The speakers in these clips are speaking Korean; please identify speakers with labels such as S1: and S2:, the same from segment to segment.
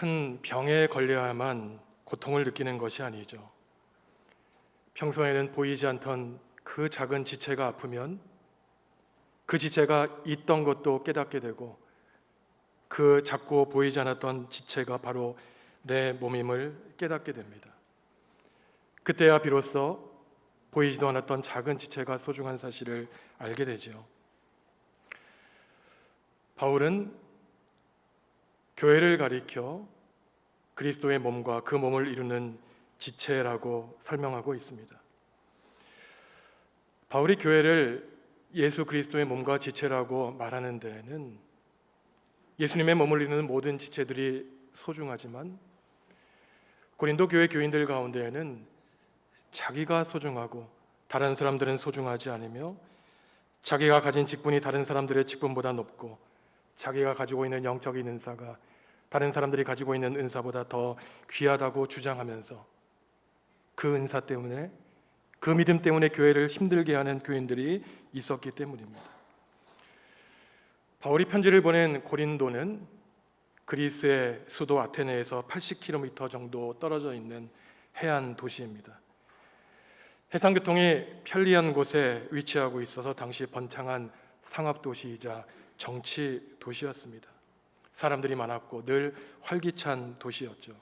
S1: 큰 병에 걸려야만 고통을 느끼는 것이 아니죠. 평소에는 보이지 않던 그 작은 지체가 아프면 그 지체가 있던 것도 깨닫게 되고, 그 자꾸 보이지 않았던 지체가 바로 내 몸임을 깨닫게 됩니다. 그때야 비로소 보이지도 않았던 작은 지체가 소중한 사실을 알게 되죠. 바울은 교회를 가리켜 그리스도의 몸과 그 몸을 이루는 지체라고 설명하고 있습니다. 바울이 교회를 예수 그리스도의 몸과 지체라고 말하는 데에는 예수님의 몸을 이루는 모든 지체들이 소중하지만 고린도 교회 교인들 가운데에는 자기가 소중하고 다른 사람들은 소중하지 않으며, 자기가 가진 직분이 다른 사람들의 직분보다 높고, 자기가 가지고 있는 영적인 은사가 다른 사람들이 가지고 있는 은사보다 더 귀하다고 주장하면서 그 은사 때문에, 그 믿음 때문에 교회를 힘들게 하는 교인들이 있었기 때문입니다. 바울이 편지를 보낸 고린도는 그리스의 수도 아테네에서 80km 정도 떨어져 있는 해안 도시입니다. 해상교통이 편리한 곳에 위치하고 있어서 당시 번창한 상업도시이자 정치도시였습니다. 사람들이 많았고 늘 활기찬 도시였죠.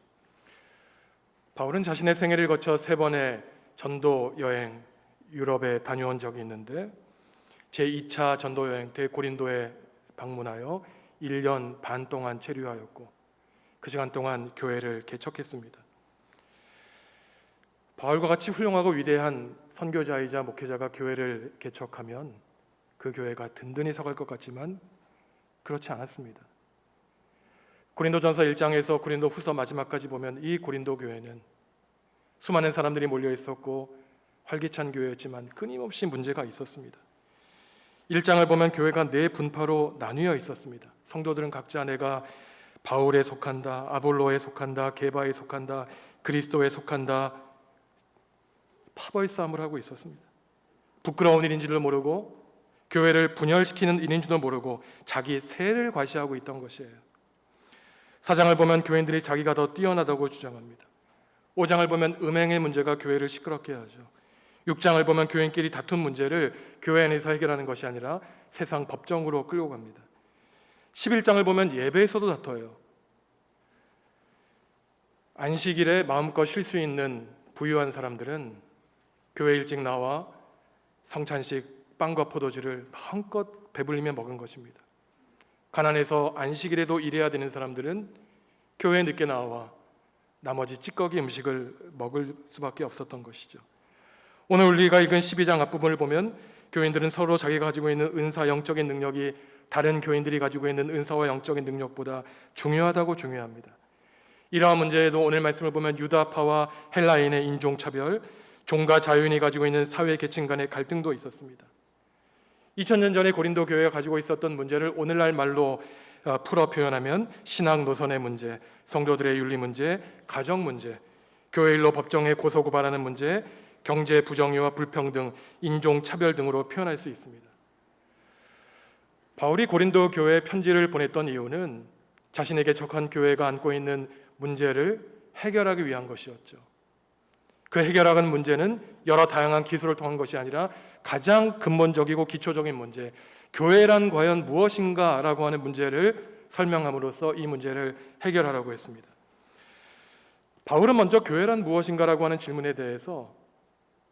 S1: 바울은 자신의 생애를 거쳐 3번의 전도 여행 유럽에 다녀온 적이 있는데, 제2차 전도 여행 때 고린도에 방문하여 1년 반 동안 체류하였고, 그 시간 동안 교회를 개척했습니다. 바울과 같이 훌륭하고 위대한 선교자이자 목회자가 교회를 개척하면 그 교회가 든든히 서갈 것 같지만 그렇지 않았습니다. 고린도전서 1장에서 고린도후서 마지막까지 보면 이 고린도 교회는 수많은 사람들이 몰려 있었고 활기찬 교회였지만 끊임없이 문제가 있었습니다. 1장을 보면 교회가 4분파로 나뉘어 있었습니다. 성도들은 각자 내가 바울에 속한다, 아볼로에 속한다, 게바에 속한다, 그리스도에 속한다, 파벌 싸움을 하고 있었습니다. 부끄러운 일인 줄을 모르고, 교회를 분열시키는 일인 줄도 모르고 자기 세를 과시하고 있던 것이에요. 4장을 보면 교인들이 자기가 더 뛰어나다고 주장합니다. 5장을 보면 음행의 문제가 교회를 시끄럽게 하죠. 6장을 보면 교인끼리 다툰 문제를 교회 안에서 해결하는 것이 아니라 세상 법정으로 끌고 갑니다. 11장을 보면 예배에서도 다퉈요. 안식일에 마음껏 쉴 수 있는 부유한 사람들은 교회 일찍 나와 성찬식 빵과 포도주를 마음껏 배불리며 먹은 것입니다. 가난해서 안식일에도 일해야 되는 사람들은 교회에 늦게 나와 나머지 찌꺼기 음식을 먹을 수밖에 없었던 것이죠. 오늘 우리가 읽은 12장 앞부분을 보면 교인들은 서로 자기가 가지고 있는 은사, 영적인 능력이 다른 교인들이 가지고 있는 은사와 영적인 능력보다 중요하다고 중요합니다. 이러한 문제에도 오늘 말씀을 보면 유다파와 헬라인의 인종차별, 종과 자유인이 가지고 있는 사회 계층 간의 갈등도 있었습니다. 2000년 전에 고린도 교회가 가지고 있었던 문제를 오늘날 말로 풀어 표현하면 신앙 노선의 문제, 성도들의 윤리 문제, 가정 문제, 교회 일로 법정에 고소고발하는 문제, 경제 부정의와 불평등, 인종 차별 등으로 표현할 수 있습니다. 바울이 고린도 교회에 편지를 보냈던 이유는 자신에게 적한 교회가 안고 있는 문제를 해결하기 위한 것이었죠. 그 해결하는 문제는 여러 다양한 기술을 통한 것이 아니라 가장 근본적이고 기초적인 문제, 교회란 과연 무엇인가 라고 하는 문제를 설명함으로써 이 문제를 해결하라고 했습니다. 바울은 먼저 교회란 무엇인가 라고 하는 질문에 대해서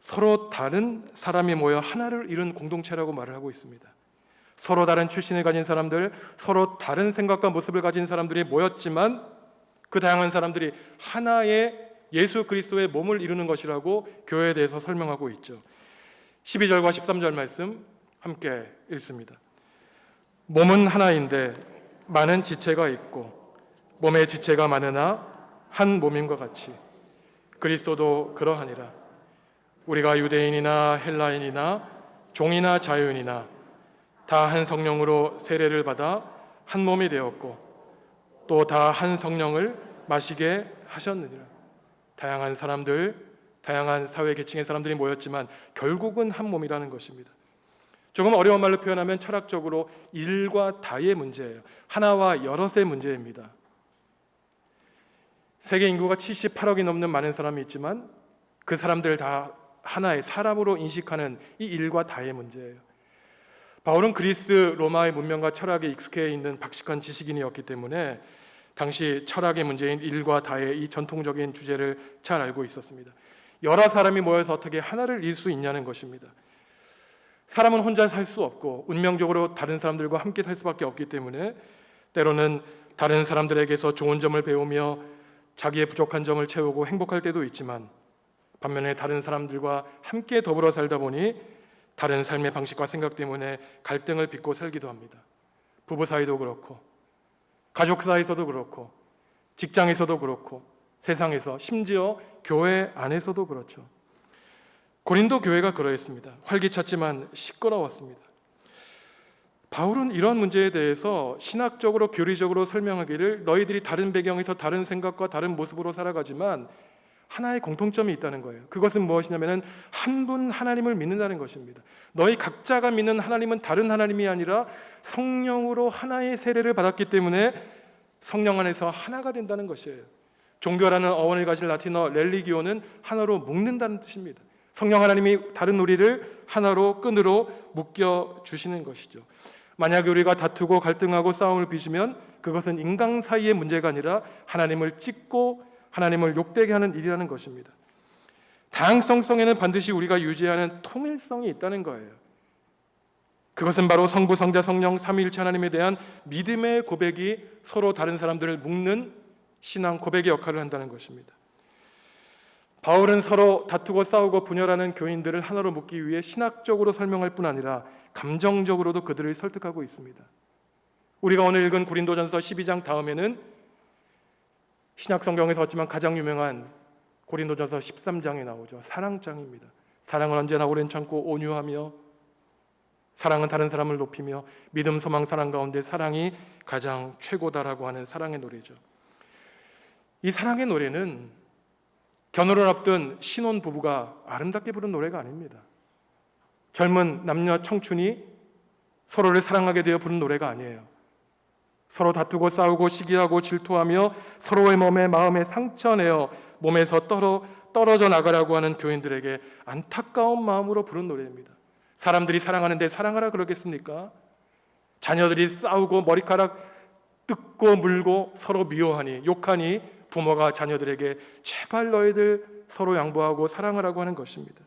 S1: 서로 다른 사람이 모여 하나를 이룬 공동체라고 말을 하고 있습니다. 서로 다른 출신을 가진 사람들, 서로 다른 생각과 모습을 가진 사람들이 모였지만 그 다양한 사람들이 하나의 예수 그리스도의 몸을 이루는 것이라고 교회에 대해서 설명하고 있죠. 12절과 13절 말씀 함께 읽습니다. 몸은 하나인데 많은 지체가 있고 몸의 지체가 많으나 한 몸임과 같이 그리스도도 그러하니라. 우리가 유대인이나 헬라인이나 종이나 자유인이나 다 한 성령으로 세례를 받아 한 몸이 되었고 또 다 한 성령을 마시게 하셨느니라. 다양한 사람들, 다양한 사회 계층의 사람들이 모였지만 결국은 한 몸이라는 것입니다. 조금 어려운 말로 표현하면 철학적으로 일과 다의 문제예요. 하나와 여럿의 문제입니다. 세계 인구가 78억이 넘는 많은 사람이 있지만 그 사람들을 다 하나의 사람으로 인식하는 이 일과 다의 문제예요. 바울은 그리스 로마의 문명과 철학에 익숙해 있는 박식한 지식인이었기 때문에 당시 철학의 문제인 일과 다의 이 전통적인 주제를 잘 알고 있었습니다. 여러 사람이 모여서 어떻게 하나를 이룰 수 있냐는 것입니다. 사람은 혼자 살 수 없고 운명적으로 다른 사람들과 함께 살 수밖에 없기 때문에 때로는 다른 사람들에게서 좋은 점을 배우며 자기의 부족한 점을 채우고 행복할 때도 있지만 반면에 다른 사람들과 함께 더불어 살다 보니 다른 삶의 방식과 생각 때문에 갈등을 빚고 살기도 합니다. 부부 사이도 그렇고 가족 사이에서도 그렇고 직장에서도 그렇고 세상에서 심지어 교회 안에서도 그렇죠. 고린도 교회가 그러했습니다. 활기찼지만 시끄러웠습니다. 바울은 이런 문제에 대해서 신학적으로 교리적으로 설명하기를 너희들이 다른 배경에서 다른 생각과 다른 모습으로 살아가지만 하나의 공통점이 있다는 거예요. 그것은 무엇이냐면 한 분 하나님을 믿는다는 것입니다. 너희 각자가 믿는 하나님은 다른 하나님이 아니라 성령으로 하나의 세례를 받았기 때문에 성령 안에서 하나가 된다는 것이에요. 종교라는 어원을 가진 라틴어 렐리기오는 하나로 묶는다는 뜻입니다. 성령 하나님이 다른 우리를 하나로 끈으로 묶여 주시는 것이죠. 만약 우리가 다투고 갈등하고 싸움을 빚으면 그것은 인간 사이의 문제가 아니라 하나님을 찢고 하나님을 욕되게 하는 일이라는 것입니다. 다양성 속에는 반드시 우리가 유지하는 통일성이 있다는 거예요. 그것은 바로 성부, 성자, 성령, 삼위일체 하나님에 대한 믿음의 고백이 서로 다른 사람들을 묶는 신앙 고백의 역할을 한다는 것입니다. 바울은 서로 다투고 싸우고 분열하는 교인들을 하나로 묶기 위해 신학적으로 설명할 뿐 아니라 감정적으로도 그들을 설득하고 있습니다. 우리가 오늘 읽은 고린도전서 12장 다음에는 신약 성경에서 어찌만 가장 유명한 고린도전서 13장에 나오죠. 사랑장입니다. 사랑은 언제나 오랜 참고 온유하며 사랑은 다른 사람을 높이며 믿음, 소망, 사랑 가운데 사랑이 가장 최고다라고 하는 사랑의 노래죠. 이 사랑의 노래는 결혼을 앞둔 신혼 부부가 아름답게 부른 노래가 아닙니다. 젊은 남녀 청춘이 서로를 사랑하게 되어 부른 노래가 아니에요. 서로 다투고 싸우고 시기하고 질투하며 서로의 몸에 마음에 상처내어 몸에서 떨어져 나가라고 하는 교인들에게 안타까운 마음으로 부른 노래입니다. 사람들이 사랑하는데 사랑하라 그러겠습니까? 자녀들이 싸우고 머리카락 뜯고 물고 서로 미워하니 욕하니 부모가 자녀들에게 제발 너희들 서로 양보하고 사랑하라고 하는 것입니다.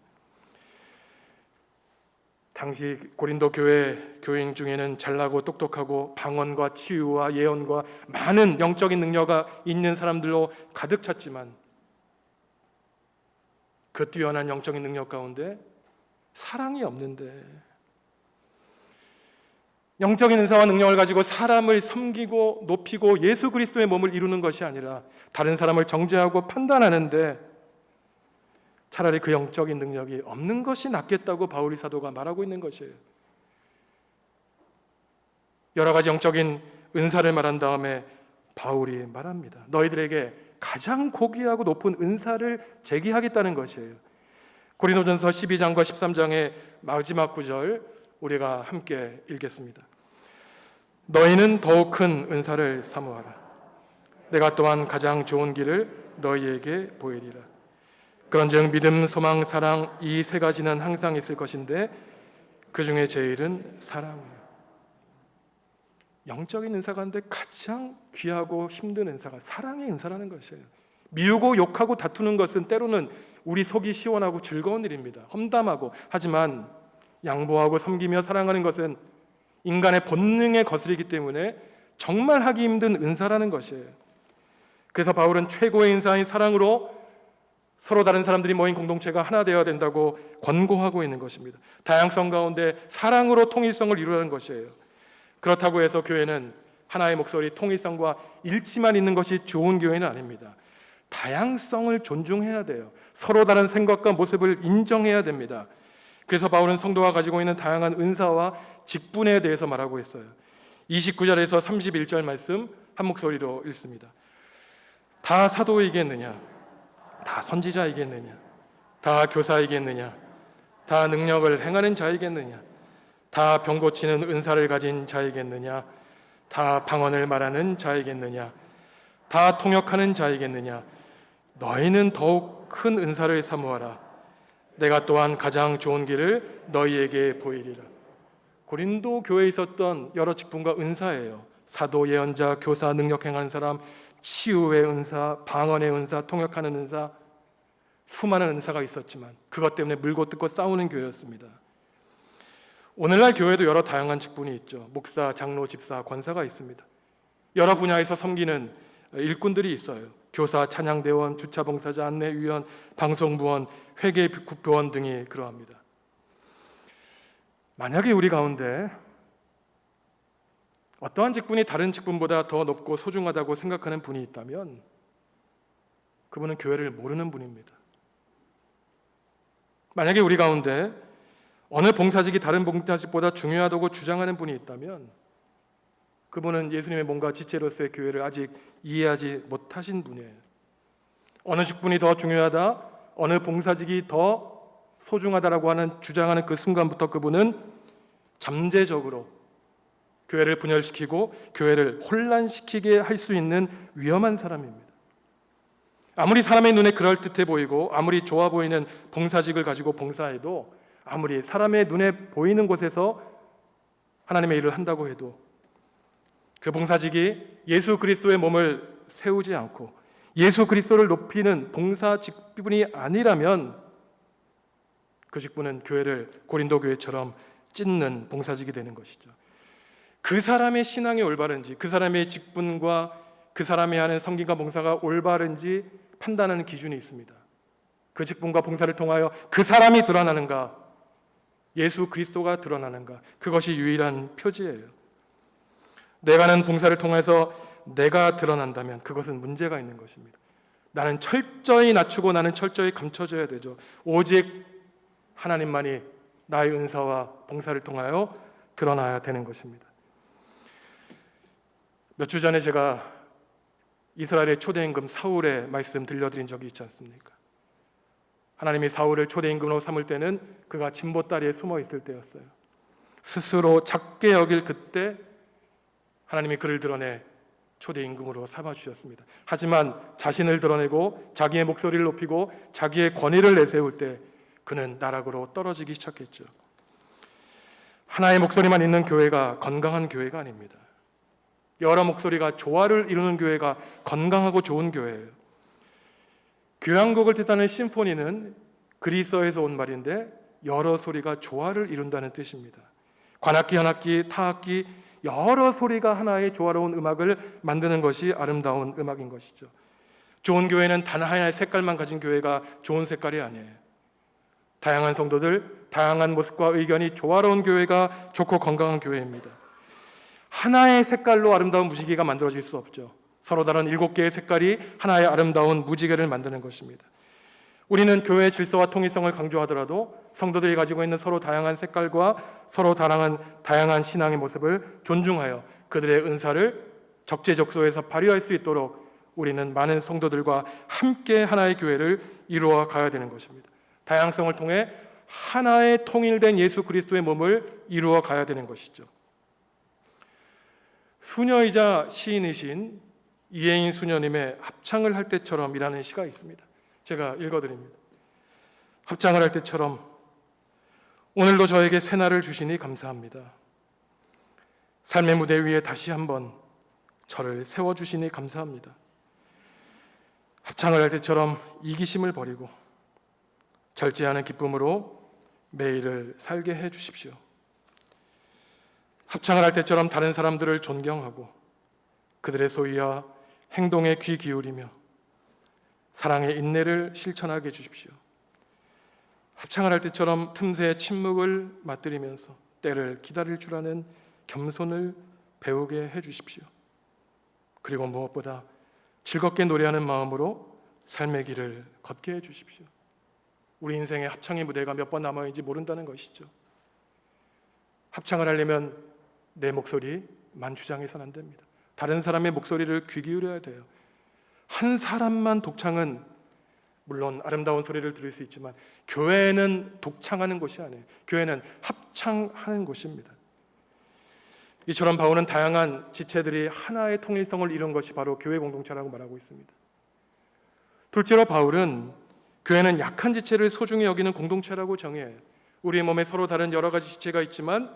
S1: 당시 고린도 교회 교인 중에는 잘나고 똑똑하고 방언과 치유와 예언과 많은 영적인 능력이 있는 사람들로 가득 찼지만 그 뛰어난 영적인 능력 가운데 사랑이 없는데 영적인 은사와 능력을 가지고 사람을 섬기고 높이고 예수 그리스도의 몸을 이루는 것이 아니라 다른 사람을 정죄하고 판단하는데 차라리 그 영적인 능력이 없는 것이 낫겠다고 바울이 사도가 말하고 있는 것이에요. 여러 가지 영적인 은사를 말한 다음에 바울이 말합니다. 너희들에게 가장 고귀하고 높은 은사를 제기하겠다는 것이에요. 고린도전서 12장과 13장의 마지막 구절 우리가 함께 읽겠습니다. 너희는 더욱 큰 은사를 사모하라. 내가 또한 가장 좋은 길을 너희에게 보이리라. 그런즉 믿음, 소망, 사랑 이 세 가지는 항상 있을 것인데 그 중에 제일은 사랑이에요. 영적인 은사 가운데 가장 귀하고 힘든 은사가 사랑의 은사라는 것이에요. 미우고 욕하고 다투는 것은 때로는 우리 속이 시원하고 즐거운 일입니다. 험담하고 하지만 양보하고 섬기며 사랑하는 것은 인간의 본능에 거스르기 때문에 정말 하기 힘든 은사라는 것이에요. 그래서 바울은 최고의 은사인 사랑으로 서로 다른 사람들이 모인 공동체가 하나 되어야 된다고 권고하고 있는 것입니다. 다양성 가운데 사랑으로 통일성을 이루라는 것이에요. 그렇다고 해서 교회는 하나의 목소리, 통일성과 일치만 있는 것이 좋은 교회는 아닙니다. 다양성을 존중해야 돼요. 서로 다른 생각과 모습을 인정해야 됩니다. 그래서 바울은 성도가 가지고 있는 다양한 은사와 직분에 대해서 말하고 있어요. 29절에서 31절 말씀 한 목소리로 읽습니다. 다 사도이겠느냐? 다 선지자이겠느냐? 다 교사이겠느냐? 다 능력을 행하는 자이겠느냐? 다 병 고치는 은사를 가진 자이겠느냐? 다 방언을 말하는 자이겠느냐? 다 통역하는 자이겠느냐? 너희는 더욱 큰 은사를 사모하라. 내가 또한 가장 좋은 길을 너희에게 보이리라. 고린도 교회에 있었던 여러 직분과 은사예요. 사도, 예언자, 교사, 능력 행하는 사람, 치유의 은사, 방언의 은사, 통역하는 은사, 수많은 은사가 있었지만 그것 때문에 물고 뜯고 싸우는 교회였습니다. 오늘날 교회도 여러 다양한 직분이 있죠. 목사, 장로, 집사, 권사가 있습니다. 여러 분야에서 섬기는 일꾼들이 있어요. 교사, 찬양대원, 주차봉사자, 안내위원, 방송부원, 회계국교원 등이 그러합니다. 만약에 우리 가운데 어떠한 직분이 다른 직분보다 더 높고 소중하다고 생각하는 분이 있다면 그분은 교회를 모르는 분입니다. 만약에 우리 가운데 어느 봉사직이 다른 봉사직보다 중요하다고 주장하는 분이 있다면 그분은 예수님의 몸과 지체로서의 교회를 아직 이해하지 못하신 분이에요. 어느 직분이 더 중요하다, 어느 봉사직이 더 소중하다라고 주장하는 그 순간부터 그분은 잠재적으로 교회를 분열시키고 교회를 혼란시키게 할 수 있는 위험한 사람입니다. 아무리 사람의 눈에 그럴듯해 보이고 아무리 좋아 보이는 봉사직을 가지고 봉사해도, 아무리 사람의 눈에 보이는 곳에서 하나님의 일을 한다고 해도 그 봉사직이 예수 그리스도의 몸을 세우지 않고 예수 그리스도를 높이는 봉사 직분이 아니라면 그 직분은 교회를 고린도 교회처럼 찢는 봉사직이 되는 것이죠. 그 사람의 신앙이 올바른지, 그 사람의 직분과 그 사람이 하는 섬김과 봉사가 올바른지 판단하는 기준이 있습니다. 그 직분과 봉사를 통하여 그 사람이 드러나는가, 예수 그리스도가 드러나는가, 그것이 유일한 표지예요. 내가 하는 봉사를 통해서 내가 드러난다면 그것은 문제가 있는 것입니다. 나는 철저히 낮추고 나는 철저히 감춰져야 되죠. 오직 하나님만이 나의 은사와 봉사를 통하여 드러나야 되는 것입니다. 몇 주 전에 제가 이스라엘의 초대임금 사울의 말씀 들려드린 적이 있지 않습니까? 하나님이 사울을 초대임금으로 삼을 때는 그가 진보다리에 숨어 있을 때였어요. 스스로 작게 여길 그때 하나님이 그를 드러내 초대임금으로 삼아주셨습니다. 하지만 자신을 드러내고 자기의 목소리를 높이고 자기의 권위를 내세울 때 그는 나락으로 떨어지기 시작했죠. 하나의 목소리만 있는 교회가 건강한 교회가 아닙니다. 여러 목소리가 조화를 이루는 교회가 건강하고 좋은 교회예요. 교향곡을 뜻하는 심포니는 그리스어에서 온 말인데 여러 소리가 조화를 이룬다는 뜻입니다. 관악기, 현악기, 타악기, 여러 소리가 하나의 조화로운 음악을 만드는 것이 아름다운 음악인 것이죠. 좋은 교회는 단 하나의 색깔만 가진 교회가 좋은 색깔이 아니에요. 다양한 성도들, 다양한 모습과 의견이 조화로운 교회가 좋고 건강한 교회입니다. 하나의 색깔로 아름다운 무지개가 만들어질 수 없죠. 서로 다른 7개의 색깔이 하나의 아름다운 무지개를 만드는 것입니다. 우리는 교회의 질서와 통일성을 강조하더라도 성도들이 가지고 있는 서로 다양한 색깔과 서로 다양한 신앙의 모습을 존중하여 그들의 은사를 적재적소에서 발휘할 수 있도록 우리는 많은 성도들과 함께 하나의 교회를 이루어 가야 되는 것입니다. 다양성을 통해 하나의 통일된 예수 그리스도의 몸을 이루어 가야 되는 것이죠. 수녀이자 시인이신 이혜인 수녀님의 합창을 할 때처럼이라는 시가 있습니다. 제가 읽어드립니다. 합창을 할 때처럼 오늘도 저에게 새날을 주시니 감사합니다. 삶의 무대 위에 다시 한번 저를 세워주시니 감사합니다. 합창을 할 때처럼 이기심을 버리고 절제하는 기쁨으로 매일을 살게 해 주십시오. 합창을 할 때처럼 다른 사람들을 존경하고 그들의 소리와 행동에 귀 기울이며 사랑의 인내를 실천하게 해 주십시오. 합창을 할 때처럼 틈새 침묵을 맞들이면서 때를 기다릴 줄 아는 겸손을 배우게 해 주십시오. 그리고 무엇보다 즐겁게 노래하는 마음으로 삶의 길을 걷게 해 주십시오. 우리 인생의 합창의 무대가 몇 번 남아있는지 모른다는 것이죠. 합창을 하려면 내 목소리만 주장해서는 안 됩니다. 다른 사람의 목소리를 귀 기울여야 돼요. 한 사람만 독창은 물론 아름다운 소리를 들을 수 있지만 교회는 독창하는 곳이 아니에요. 교회는 합창하는 곳입니다. 이처럼 바울은 다양한 지체들이 하나의 통일성을 이룬 것이 바로 교회 공동체라고 말하고 있습니다. 둘째로 바울은 교회는 약한 지체를 소중히 여기는 공동체라고 정의해요. 우리 몸에 서로 다른 여러 가지 지체가 있지만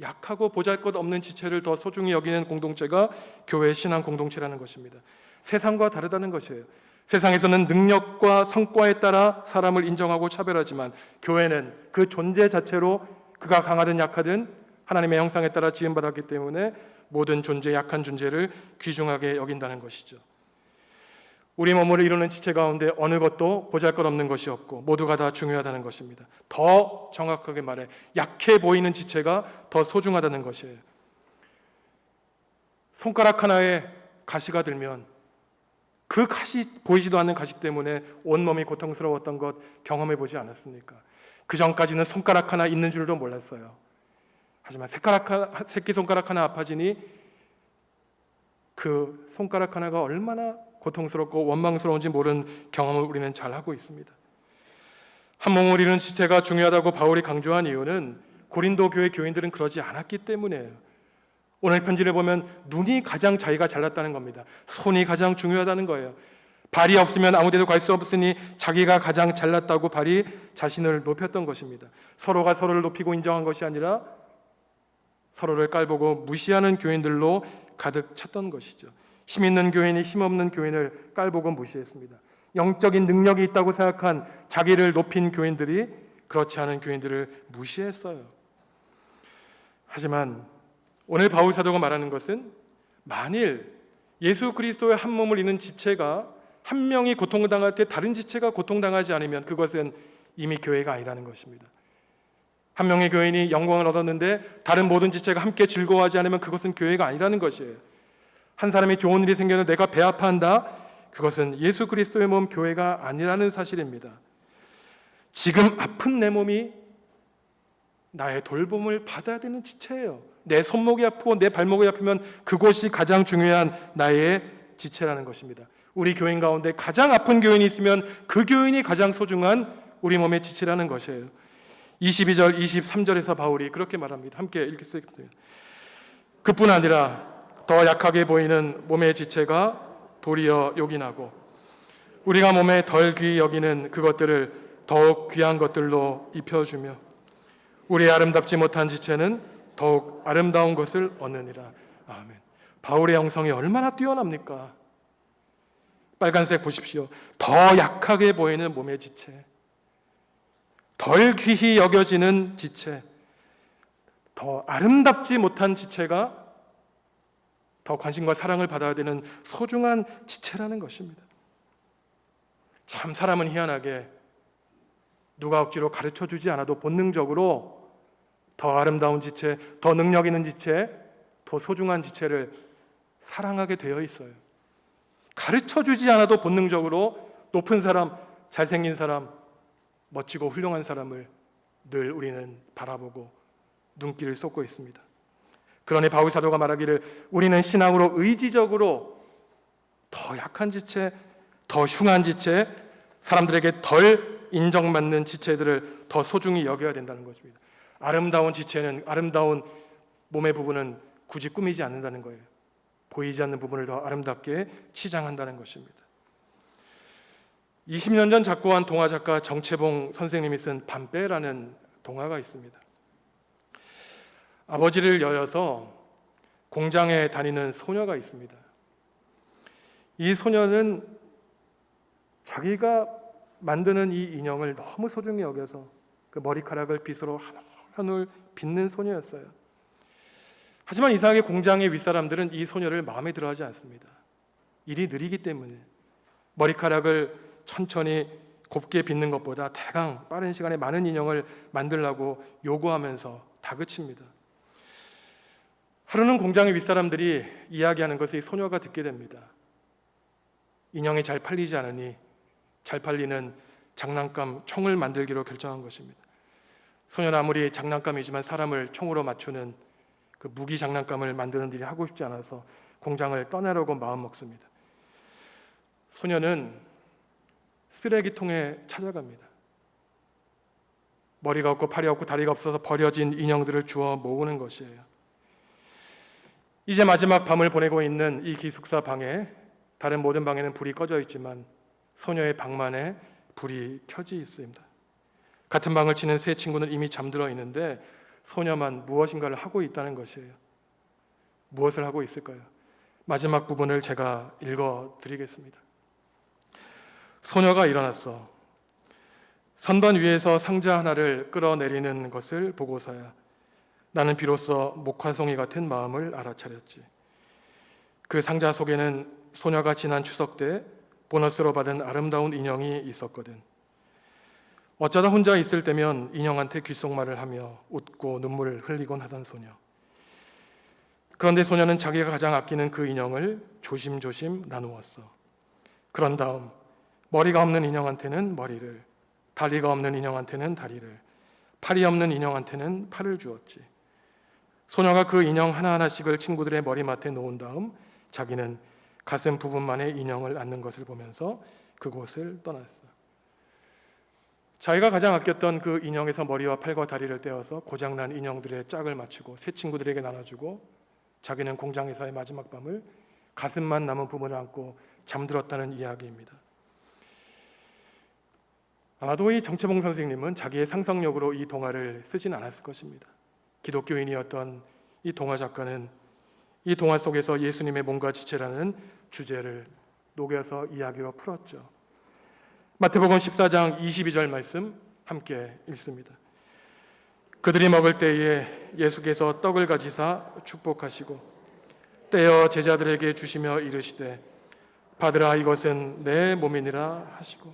S1: 약하고 보잘것없는 지체를 더 소중히 여기는 공동체가 교회의 신앙 공동체라는 것입니다. 세상과 다르다는 것이에요. 세상에서는 능력과 성과에 따라 사람을 인정하고 차별하지만 교회는 그 존재 자체로 그가 강하든 약하든 하나님의 형상에 따라 지음받았기 때문에 모든 존재, 약한 존재를 귀중하게 여긴다는 것이죠. 우리 몸을 이루는 지체 가운데 어느 것도 보잘것없는 것이 없고 모두가 다 중요하다는 것입니다. 더 정확하게 말해 약해 보이는 지체가 더 소중하다는 것이에요. 손가락 하나에 가시가 들면 그 가시, 보이지도 않는 가시 때문에 온몸이 고통스러웠던 것 경험해 보지 않았습니까? 그 전까지는 손가락 하나 있는 줄도 몰랐어요. 하지만 새끼손가락 하나 아파지니 그 손가락 하나가 얼마나 고통스럽고 원망스러운지 모르는 경험을 우리는 잘 하고 있습니다. 한 몸을 이루는 지체가 중요하다고 바울이 강조한 이유는 고린도 교회 교인들은 그러지 않았기 때문이에요. 오늘 편지를 보면 눈이 가장 자기가 잘났다는 겁니다. 손이 가장 중요하다는 거예요. 발이 없으면 아무데도 갈 수 없으니 자기가 가장 잘났다고 발이 자신을 높였던 것입니다. 서로가 서로를 높이고 인정한 것이 아니라 서로를 깔보고 무시하는 교인들로 가득 찼던 것이죠. 힘 있는 교인이 힘없는 교인을 깔보고 무시했습니다. 영적인 능력이 있다고 생각한 자기를 높인 교인들이 그렇지 않은 교인들을 무시했어요. 하지만 오늘 바울 사도가 말하는 것은 만일 예수 그리스도의 한 몸을 잇는 지체가 한 명이 고통당할 때 다른 지체가 고통당하지 않으면 그것은 이미 교회가 아니라는 것입니다. 한 명의 교인이 영광을 얻었는데 다른 모든 지체가 함께 즐거워하지 않으면 그것은 교회가 아니라는 것이에요. 한 사람이 좋은 일이 생겨도 내가 배 아파한다. 그것은 예수 그리스도의 몸 교회가 아니라는 사실입니다. 지금 아픈 내 몸이 나의 돌봄을 받아야 되는 지체예요. 내 손목이 아프고 내 발목이 아프면 그곳이 가장 중요한 나의 지체라는 것입니다. 우리 교인 가운데 가장 아픈 교인이 있으면 그 교인이 가장 소중한 우리 몸의 지체라는 것이에요. 22절, 23절에서 바울이 그렇게 말합니다. 함께 읽겠습니다. 그뿐 아니라 더 약하게 보이는 몸의 지체가 도리어 요긴하고 우리가 몸에 덜 귀히 여기는 그것들을 더욱 귀한 것들로 입혀주며 우리의 아름답지 못한 지체는 더욱 아름다운 것을 얻느니라. 아멘. 바울의 영성이 얼마나 뛰어납니까? 빨간색 보십시오. 더 약하게 보이는 몸의 지체, 덜 귀히 여겨지는 지체, 더 아름답지 못한 지체가 더 관심과 사랑을 받아야 되는 소중한 지체라는 것입니다. 참 사람은 희한하게 누가 억지로 가르쳐주지 않아도 본능적으로 더 아름다운 지체, 더 능력 있는 지체, 더 소중한 지체를 사랑하게 되어 있어요. 가르쳐주지 않아도 본능적으로 높은 사람, 잘생긴 사람, 멋지고 훌륭한 사람을 늘 우리는 바라보고 눈길을 쏟고 있습니다. 그러니 바울 사도가 말하기를 우리는 신앙으로 의지적으로 더 약한 지체, 더 흉한 지체, 사람들에게 덜 인정받는 지체들을 더 소중히 여겨야 된다는 것입니다. 아름다운 지체는, 아름다운 몸의 부분은 굳이 꾸미지 않는다는 거예요. 보이지 않는 부분을 더 아름답게 치장한다는 것입니다. 20년 전 작고한 동화 작가 정채봉 선생님이 쓴 밤배라는 동화가 있습니다. 아버지를 여여서 공장에 다니는 소녀가 있습니다. 이 소녀는 자기가 만드는 이 인형을 너무 소중히 여겨서 그 머리카락을 빗으로 한 올 빗는 소녀였어요. 하지만 이상하게 공장의 윗사람들은 이 소녀를 마음에 들어하지 않습니다. 일이 느리기 때문에 머리카락을 천천히 곱게 빗는 것보다 대강 빠른 시간에 많은 인형을 만들라고 요구하면서 다그칩니다. 하루는 공장의 윗사람들이 이야기하는 것을 이 소녀가 듣게 됩니다. 인형이 잘 팔리지 않으니 잘 팔리는 장난감 총을 만들기로 결정한 것입니다. 소녀는 아무리 장난감이지만 사람을 총으로 맞추는 그 무기 장난감을 만드는 일이 하고 싶지 않아서 공장을 떠나려고 마음먹습니다. 소녀는 쓰레기통에 찾아갑니다. 머리가 없고 팔이 없고 다리가 없어서 버려진 인형들을 주워 모으는 것이에요. 이제 마지막 밤을 보내고 있는 이 기숙사 방에 다른 모든 방에는 불이 꺼져 있지만 소녀의 방만에 불이 켜져 있습니다. 같은 방을 치는 세 친구는 이미 잠들어 있는데 소녀만 무엇인가를 하고 있다는 것이에요. 무엇을 하고 있을까요? 마지막 부분을 제가 읽어드리겠습니다. 소녀가 일어났어. 선반 위에서 상자 하나를 끌어내리는 것을 보고서야 나는 비로소 목화송이 같은 마음을 알아차렸지. 그 상자 속에는 소녀가 지난 추석 때 보너스로 받은 아름다운 인형이 있었거든. 어쩌다 혼자 있을 때면 인형한테 귓속말을 하며 웃고 눈물을 흘리곤 하던 소녀. 그런데 소녀는 자기가 가장 아끼는 그 인형을 조심조심 나누었어. 그런 다음 머리가 없는 인형한테는 머리를, 다리가 없는 인형한테는 다리를, 팔이 없는 인형한테는 팔을 주었지. 소녀가 그 인형 하나하나씩을 친구들의 머리맡에 놓은 다음 자기는 가슴 부분만의 인형을 안는 것을 보면서 그곳을 떠났어. 자기가 가장 아꼈던 그 인형에서 머리와 팔과 다리를 떼어서 고장난 인형들의 짝을 맞추고 새 친구들에게 나눠주고 자기는 공장에서의 마지막 밤을 가슴만 남은 부분을 안고 잠들었다는 이야기입니다. 아마도 이 정채봉 선생님은 자기의 상상력으로 이 동화를 쓰진 않았을 것입니다. 기독교인이었던 이 동화 작가는 이 동화 속에서 예수님의 몸과 지체라는 주제를 녹여서 이야기로 풀었죠. 마태복음 14장 22절 말씀 함께 읽습니다. 그들이 먹을 때에 예수께서 떡을 가지사 축복하시고 떼어 제자들에게 주시며 이르시되 받으라 이것은 내 몸이니라 하시고,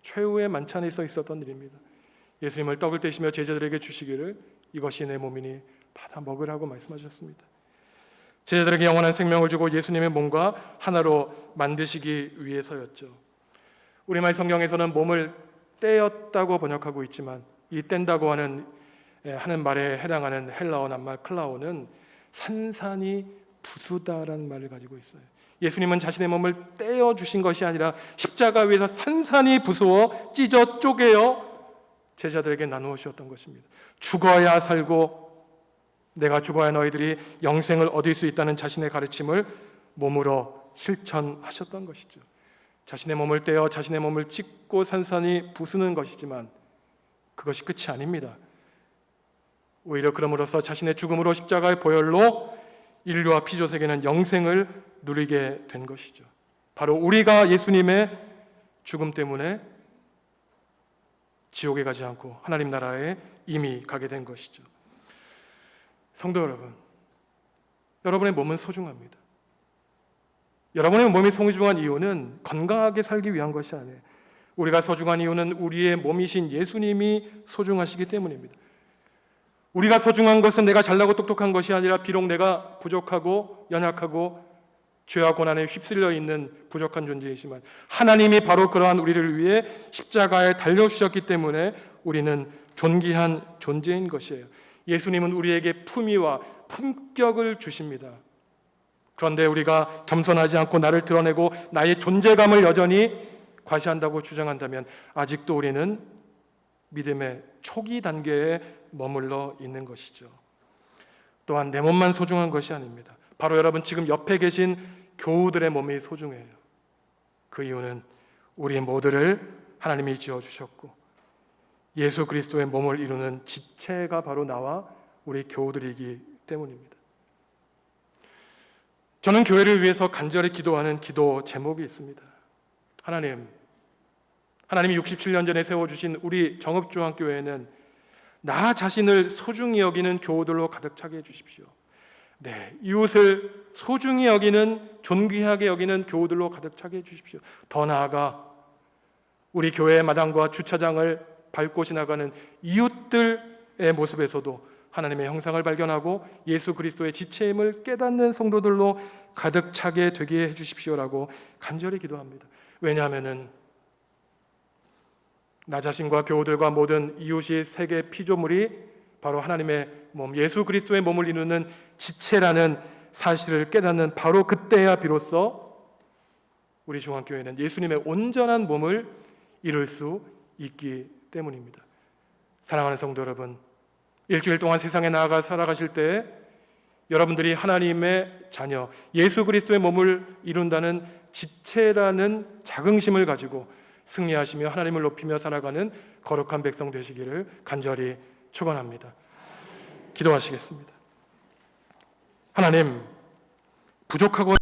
S1: 최후의 만찬에 써 있었던 일입니다. 예수님을 떡을 떼시며 제자들에게 주시기를 이것이 내 몸이니 받아 먹으라고 말씀하셨습니다. 제자들에게 영원한 생명을 주고 예수님의 몸과 하나로 만드시기 위해서였죠. 우리말 성경에서는 몸을 떼었다고 번역하고 있지만 이 뗀다고 하는 말에 해당하는 헬라어 낱말 클라오는 산산이 부수다라는 말을 가지고 있어요. 예수님은 자신의 몸을 떼어 주신 것이 아니라 십자가 위에서 산산이 부수어 찢어 쪼개어 제자들에게 나누어 주셨던 것입니다. 죽어야 살고 내가 죽어야 너희들이 영생을 얻을 수 있다는 자신의 가르침을 몸으로 실천하셨던 것이죠. 자신의 몸을 떼어 자신의 몸을 찢고 산산이 부수는 것이지만 그것이 끝이 아닙니다. 오히려 그럼으로써 자신의 죽음으로 십자가의 보혈로 인류와 피조세계는 영생을 누리게 된 것이죠. 바로 우리가 예수님의 죽음 때문에 지옥에 가지 않고 하나님 나라에 이미 가게 된 것이죠. 성도 여러분, 여러분의 몸은 소중합니다. 여러분의 몸이 소중한 이유는 건강하게 살기 위한 것이 아니에요. 우리가 소중한 이유는 우리의 몸이신 예수님이 소중하시기 때문입니다. 우리가 소중한 것은 내가 잘나고 똑똑한 것이 아니라 비록 내가 부족하고 연약하고 죄와 고난에 휩쓸려 있는 부족한 존재이지만 하나님이 바로 그러한 우리를 위해 십자가에 달려주셨기 때문에 우리는 존귀한 존재인 것이에요. 예수님은 우리에게 품위와 품격을 주십니다. 그런데 우리가 겸손하지 않고 나를 드러내고 나의 존재감을 여전히 과시한다고 주장한다면 아직도 우리는 믿음의 초기 단계에 머물러 있는 것이죠. 또한 내 몸만 소중한 것이 아닙니다. 바로 여러분 지금 옆에 계신 교우들의 몸이 소중해요. 그 이유는 우리 모두를 하나님이 지어주셨고 예수 그리스도의 몸을 이루는 지체가 바로 나와 우리 교우들이기 때문입니다. 저는 교회를 위해서 간절히 기도하는 기도 제목이 있습니다. 하나님이 67년 전에 세워주신 우리 정읍중앙교회는 나 자신을 소중히 여기는 교우들로 가득 차게 해주십시오. 네, 이웃을 소중히 여기는, 존귀하게 여기는 교우들로 가득 차게 해주십시오. 더 나아가 우리 교회의 마당과 주차장을 밟고 지나가는 이웃들의 모습에서도 하나님의 형상을 발견하고 예수 그리스도의 지체임을 깨닫는 성도들로 가득 차게 되게 해주십시오라고 간절히 기도합니다. 왜냐하면 나 자신과 교우들과 모든 이웃이 세계 피조물이 바로 하나님의 몸, 예수 그리스도의 몸을 이루는 지체라는 사실을 깨닫는 바로 그때야 비로소 우리 중앙교회는 예수님의 온전한 몸을 이룰 수 있기 때문입니다. 사랑하는 성도 여러분, 일주일 동안 세상에 나아가 살아가실 때 여러분들이 하나님의 자녀, 예수 그리스도의 몸을 이룬다는 지체라는 자긍심을 가지고 승리하시며 하나님을 높이며 살아가는 거룩한 백성 되시기를 간절히 축원합니다. 기도하시겠습니다. 하나님, 부족하고